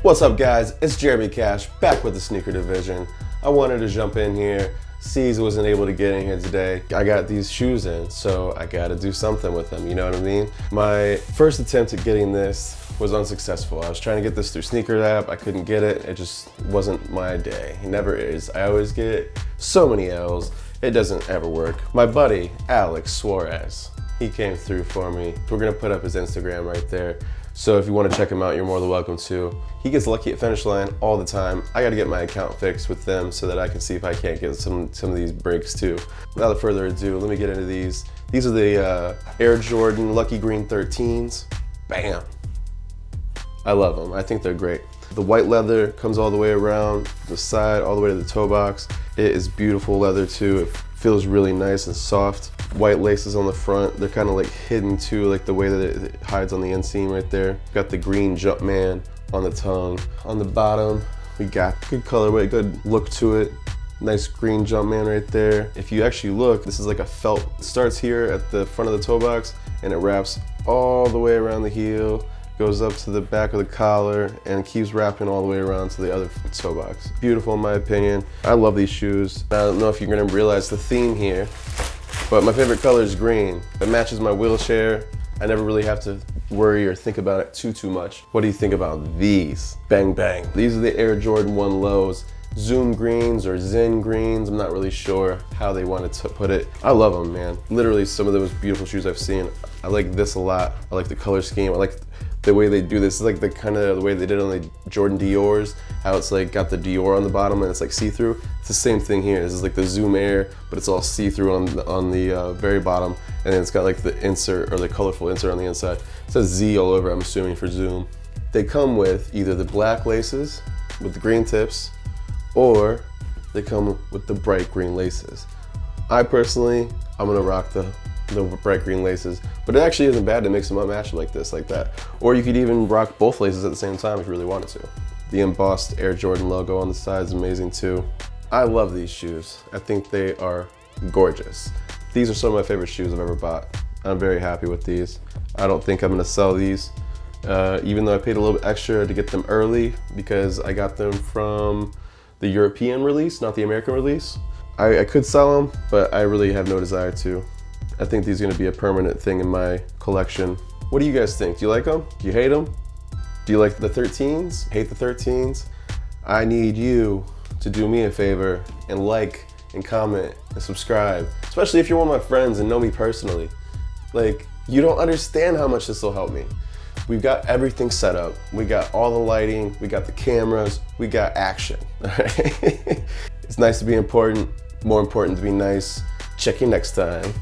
What's up guys, it's Jeremy Cash back with the Sneaker Division. I wanted to jump in here. C's wasn't able to get in here today. I got these shoes in, so I gotta do something with them, you know what I mean? My first attempt at getting this was unsuccessful. I was trying to get this through Sneaker App, I couldn't get it. It just wasn't my day. It never is. I always get so many L's, it doesn't ever work. My buddy, Alex Suarez, he came through for me. We're gonna put up his Instagram right there. So if you want to check him out, you're more than welcome to. He gets lucky at Finish Line all the time. I got to get my account fixed with them so that I can see if I can't get some of these breaks too. Without further ado, let me get into these. These are the Air Jordan Lucky Green 13s. Bam. I love them. I think they're great. The white leather comes all the way around the side, all the way to the toe box. It is beautiful leather too. It feels really nice and soft. White laces on the front. They're kind of like hidden too, like the way that it hides on the inseam right there. Got the green Jumpman on the tongue. On the bottom, we got good colorway, good look to it. Nice green Jumpman right there. If you actually look, this is like a felt. It starts here at the front of the toe box and it wraps all the way around the heel, goes up to the back of the collar and keeps wrapping all the way around to the other toe box. Beautiful in my opinion. I love these shoes. I don't know if you're gonna realize the theme here, but my favorite color is green. It matches my wheelchair. I never really have to worry or think about it too much. What do you think about these? Bang bang. These are the Air Jordan 1 lows. Zoom greens or Zen greens. I'm not really sure how they wanted to put it. I love them, man. Literally some of the most beautiful shoes I've seen. I like this a lot. I like the color scheme. I like the way they do this. It's like the kind of the way they did on the Jordan Dior's, how it's like got the Dior on the bottom and it's like see-through. It's the same thing here. This is like the Zoom Air, but it's all see-through on the very bottom, and then it's got like the insert or the colorful insert on the inside. It says Z all over, I'm assuming for Zoom. They come with either the black laces with the green tips, or they come with the bright green laces. I personally, I'm gonna rock the bright green laces, but it actually isn't bad to mix them up, match like this, like that. Or you could even rock both laces at the same time if you really wanted to. The embossed Air Jordan logo on the side is amazing too. I love these shoes. I think they are gorgeous. These are some of my favorite shoes I've ever bought. I'm very happy with these. I don't think I'm gonna sell these, even though I paid a little bit extra to get them early because I got them from the European release, not the American release. I could sell them, but I really have no desire to. I think these are gonna be a permanent thing in my collection. What do you guys think? Do you like them? Do you hate them? Do you like the 13s? Hate the 13s? I need you to do me a favor and like and comment and subscribe, especially if you're one of my friends and know me personally. Like, you don't understand how much this will help me. We've got everything set up. We got all the lighting, we got the cameras, we got action. All right? It's nice to be important, more important to be nice. Check you next time.